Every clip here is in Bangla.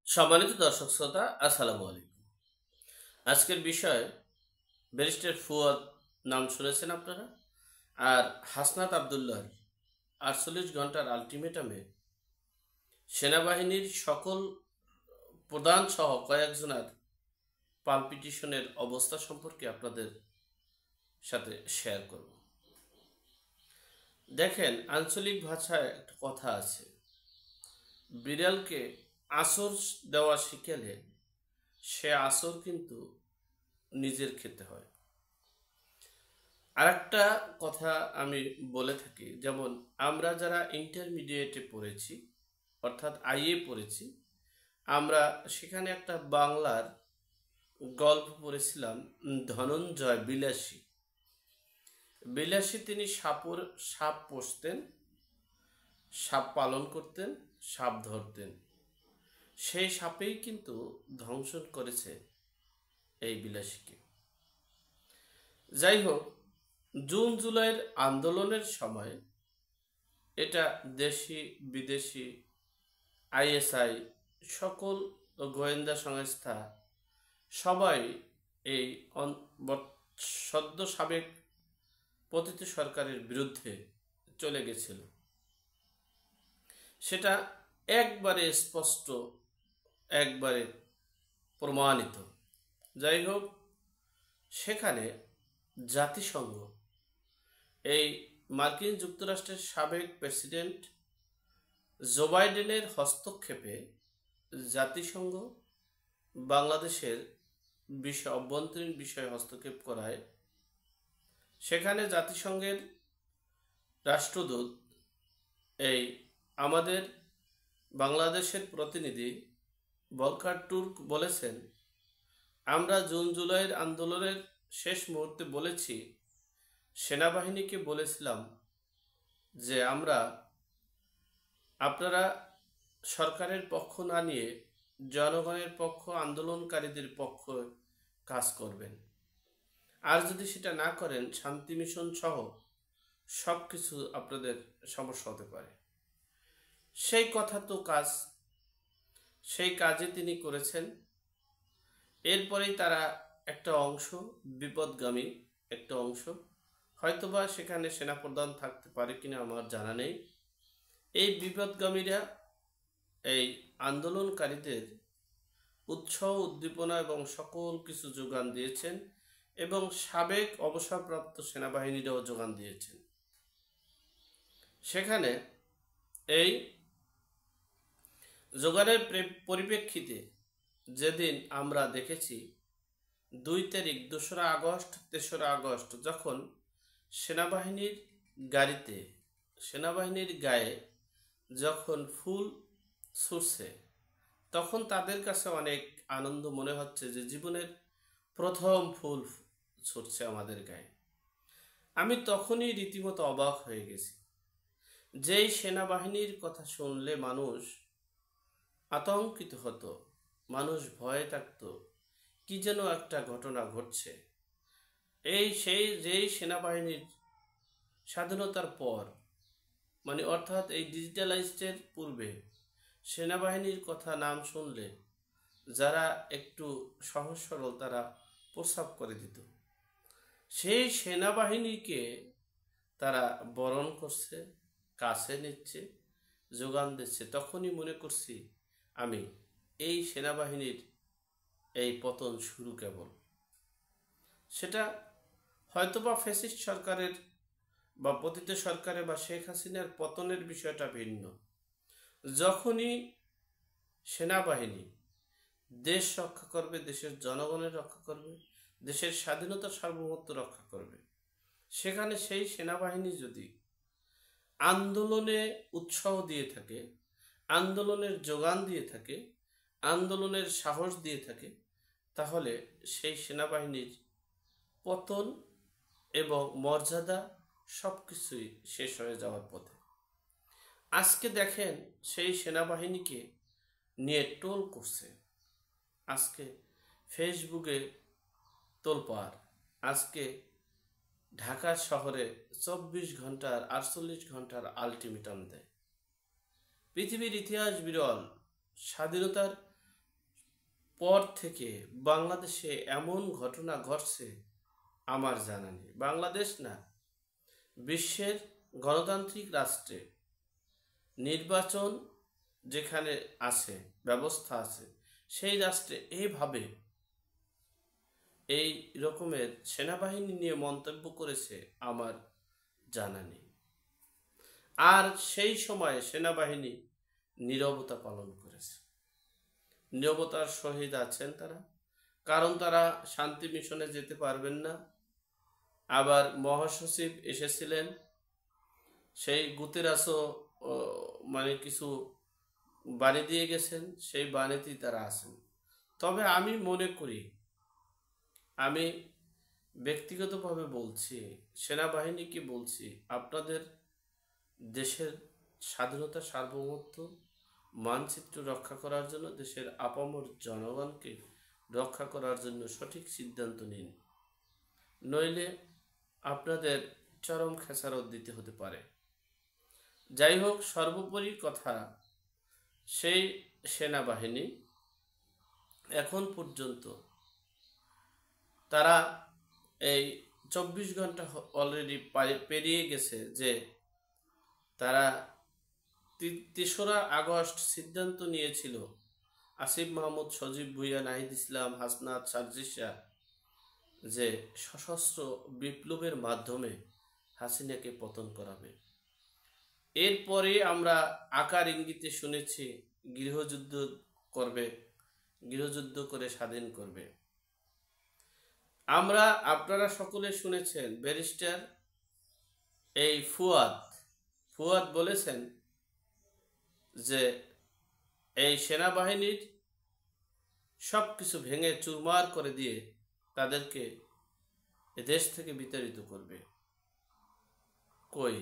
সম্মানিত দর্শক শ্রোতা, আসসালামু আলাইকুম। আজকের বিষয় ব্যারিস্টার ফুয়াদ, নাম শুনেছেন আপনারা? আর হাসনাত আবদুল্লাহর ৪৮ ঘন্টার আলটিমেটামে সেনাবাহিনীর সকল প্রধান সহ কয়েকজনের পালপিটিশনের অবস্থা সম্পর্কে আপনাদের সাথে শেয়ার করব। দেখেন, আঞ্চলিক ভাষায় একটা কথা আছে, বিড়ালকে আঁচড় দেওয়া শিখালে সে আঁচড় কিন্তু নিজের খেতে হয়। আরেকটা কথা আমি বলে থাকি, যেমন আমরা যারা ইন্টারমিডিয়েটে পড়েছি, অর্থাৎ আইএ পড়েছি, আমরা সেখানে একটা বাংলার গল্প পড়েছিলাম, ধনঞ্জয় বিলাসী। বিলাসী তিনি সাপ পোষতেন, সাপ পালন করতেন, সাপ ধরতেন। সেই সাপেই কিন্তু ধ্বংসন করেছে এই বিলাসীকে। যাই হোক, জুন জুলাইয়ের আন্দোলনের সময় এটা দেশি বিদেশি আইএসআই সকল গোয়েন্দা সংস্থা সবাই এই সদ্য সাবেক পতিত সরকারের বিরুদ্ধে চলে গেছিল। সেটা একবারে স্পষ্ট, একবারে প্রমাণিত। যাই হোক, সেখানে জাতিসংঘ, এই মার্কিন যুক্তরাষ্ট্রের সাবেক প্রেসিডেন্ট জো বাইডেনের হস্তক্ষেপে জাতিসংঘ বাংলাদেশের অভ্যন্তরীণ বিষয়ে হস্তক্ষেপ করায় সেখানে জাতিসংঘের রাষ্ট্রদূত, এই আমাদের বাংলাদেশের প্রতিনিধি ভলকার তুর্ক বলেছেন, আমরা জুন জুলাইয়ের আন্দোলনের শেষ মুহূর্তে বলেছি, সেনাবাহিনীকে বলেছিলাম যে আপনারা সরকারের পক্ষ না নিয়ে জনগণের পক্ষ, আন্দোলনকারীদের পক্ষ কাজ করবেন। আর যদি সেটা না করেন, শান্তি মিশন সহ সব কিছু আপনাদের সমস্যা হতে পারে। সেই কথা তো কাজ, সেই কাজে তিনি করেছেন। এরপরেই তারা একটা অংশ, বিপদগামী একটা অংশ, হয়তোবা সেখানে সেনাপ্রধান থাকতে পারে কিনা আমার জানা নেই, এই বিপদগামীরা এই আন্দোলনকারীদের উৎসাহ, উদ্দীপনা এবং সকল কিছু যোগান দিয়েছেন এবং সাবেক অবসরপ্রাপ্ত সেনাবাহিনীরাও যোগান দিয়েছেন। সেখানে এই যোগানের পরিপ্রেক্ষিতে যেদিন আমরা দেখেছি 2 তারিখ, 2রা আগস্ট, 3রা আগস্ট, যখন সেনাবাহিনীর গাড়িতে, সেনাবাহিনীর গায়ে যখন ফুল ছুটছে, তখন তাদের কাছে অনেক আনন্দ মনে হচ্ছে যে জীবনের প্রথম ফুল ছুটছে আমাদের গায়ে। আমি তখনই রীতিমতো অবাক হয়ে গেছি। যেই সেনাবাহিনীর কথা শুনলে মানুষ আতঙ্কিত হতো, মানুষ ভয়ে থাকতো, কি যেন একটা ঘটনা ঘটছে, যেই সেনাবাহিনীর স্বাধীনতার পর, মানে অর্থাৎ এই ডিজিটালাইজডের পূর্বে সেনাবাহিনীর কথা নাম শুনলে যারা একটু সহজ সরল তারা প্রস্রাব করে দিত, সেই সেনাবাহিনীকে তারা বরণ করছে, কাছে নিচ্ছে, যোগান দিচ্ছে। তখনই মনে করছি আমি, এই সেনাবাহিনীর এই পতন শুরু কেবল। সেটা হয়তোবা ফ্যাসিস্ট সরকারের বা পতিত সরকারের বা শেখ হাসিনার পতনের বিষয়টা ভিন্ন। যখনই সেনাবাহিনী দেশ রক্ষা করবে, দেশের জনগণের রক্ষা করবে, দেশের স্বাধীনতা সার্বভৌমত্ব রক্ষা করবে, সেখানে সেই সেনাবাহিনী যদি আন্দোলনে উৎসাহ দিয়ে থাকে, আন্দোলনের যোগান দিয়ে থাকে, আন্দোলনের সাহস দিয়ে থাকে, তাহলে সেই সেনাবাহিনীর পতন এবং মর্যাদা সব কিছুই শেষ হয়ে যাওয়ার পথে। আজকে দেখেন, সেই সেনাবাহিনীকে নিয়ে ট্রোল করছে, আজকে ফেসবুকে তোলপাড়। আজকে ঢাকা শহরে 24 ঘন্টার, 48 ঘন্টার আলটিমেটাম দেয়। পৃথিবীর ইতিহাস বিরল, স্বাধীনতার পর থেকে বাংলাদেশে এমন ঘটনা ঘটছে আমার জানা নেই। বাংলাদেশ না, বিশ্বের গণতান্ত্রিক রাষ্ট্রে নির্বাচন যেখানে আছে, ব্যবস্থা আছে, সেই রাষ্ট্রে এইভাবে এই রকমের সেনাবাহিনী নিয়ে মন্তব্য করেছে আমার জানা নেই। আর সেই সময়ে সেনাবাহিনী নীরবতা পালন করেছে। নীরবতার সহিত আছেন তারা, কারণ তারা শান্তি মিশনে যেতে পারবেন না। আবার মহাসচিব এসেছিলেন, সেই গুতেরাসও কিছু বাণী দিয়ে গেছেন, সেই বাণীতেই তারা আছেন। তবে আমি মনে করি, আমি ব্যক্তিগতভাবে বলছি, সেনাবাহিনীকে বলছি, আপনাদের দেশের স্বাধীনতা, সার্বভৌমত্ব, মানচিত্র রক্ষা করার জন্য, দেশের আপামর জনগণকে রক্ষা করার জন্য সঠিক সিদ্ধান্ত নিন, নইলে আপনাদের চরম খেসারত দিতে হতে পারে। যাই হোক, সর্বোপরি কথা, সেই সেনাবাহিনী এখন পর্যন্ত তারা এই 24 ঘন্টা অলরেডি পেরিয়ে গেছে যে তারা 3রা আগস্ট সিদ্ধান্ত নিয়েছিল আসিফ মাহমুদ, সজীব ভুইয়া, নাহিদ ইসলাম, হাসনাত, সার্জিসা যে সশস্ত্র বিপ্লবের মাধ্যমে হাসিনাকে পতন করাবে। এরপরে আমরা আকার ইঙ্গিতে শুনেছি গৃহযুদ্ধ করবে, গৃহযুদ্ধ করে স্বাধীন করবে। আপনারা সকলে শুনেছেন ব্যারিস্টার এই ফুয়াদ বলেছেন যে এই সেনাবাহিনীর সব কিছু ভেঙে চুরমার করে দিয়ে তাদেরকে দেশ থেকে বিতাড়িত করবে। কই,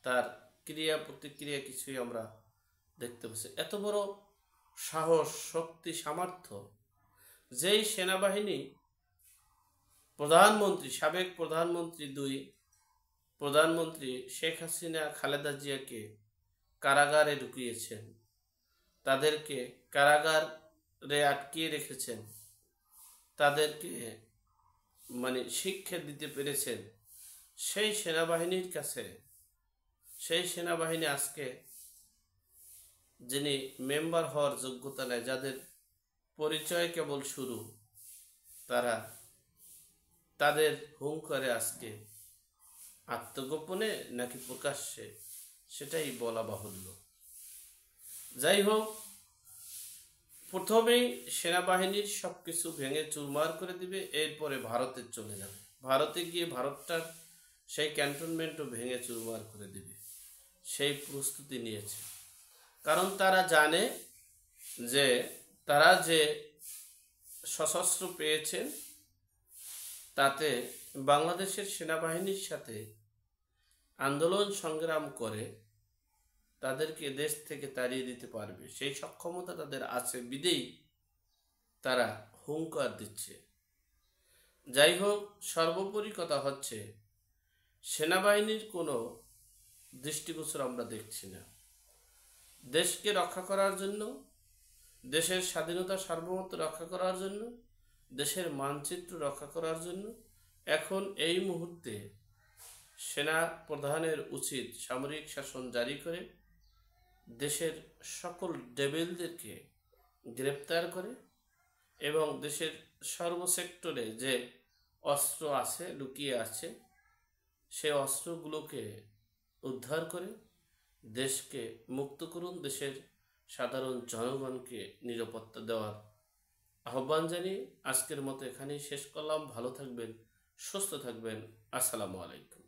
তার ক্রিয়া প্রতিক্রিয়া কিছুই আমরা দেখতে পাচ্ছি। এত বড় সাহস, শক্তি, সামর্থ্য যেই সেনাবাহিনী প্রধানমন্ত্রী, সাবেক প্রধানমন্ত্রী, 2 প্রধানমন্ত্রী শেখ হাসিনা, খালেদা জিয়াকে কারাগারে ঢুকিয়েছেন, তাদেরকে কারাগারে আটকিয়ে রেখেছেন, তাদেরকে শিক্ষা দিতে পেরেছেন, সেই সেনাবাহিনীর কাছে, সেই সেনাবাহিনী আজকে যিনি মেম্বার হওয়ার যোগ্যতা নেয়, যাদের পরিচয় কেবল শুরু, তাদের হুঙ্কারে আজকে আত্মগোপনে নাকি প্রকাশ্যে, সেটাই বলা বাহুল্য। যাই হোক, প্রথমেই সেনাবাহিনীর সবকিছু ভেঙে চুরমার করে দিবে, এরপরে ভারতে চলে যাবে, ভারতে গিয়ে ভারতটার সেই ক্যান্টনমেন্টও ভেঙে চুরমার করে দিবে, সেই প্রস্তুতি নিয়েছে। কারণ তারা জানে যে তারা যে সশস্ত্র পেয়েছেন, তাতে বাংলাদেশের সেনাবাহিনীর সাথে আন্দোলন সংগ্রাম করে তাদেরকে দেশ থেকে তাড়িয়ে দিতে পারবে, সেই সক্ষমতা তাদের আছে বিধেই তারা হুঙ্কার দিচ্ছে। যাই হোক, সর্বোপরি কথা হচ্ছে, সেনাবাহিনীর কোনো দৃষ্টিগোচর আমরা দেখছি না। দেশকে রক্ষা করার জন্য, দেশের স্বাধীনতা, সার্বভৌমত্ব রক্ষা করার জন্য, দেশের মানচিত্র রক্ষা করার জন্য এখন এই মুহূর্তে সেনা প্রধানের উচিত সামরিক শাসন জারি করে দেশের সকল ডেভিলদেরকে গ্রেপ্তার করে এবং দেশের সর্বসেক্টরে যে অস্ত্র আছে, লুকিয়ে আছে, সেই অস্ত্রগুলোকে উদ্ধার করে দেশকে মুক্ত করুন, দেশের সাধারণ জনগণকে নিরাপত্তা দেওয়ার আহ্বান জানিয়ে আজকের মতো এখানেই শেষ করলাম। ভালো থাকবেন, সুস্থ থাকবেন। আসসালামু আলাইকুম।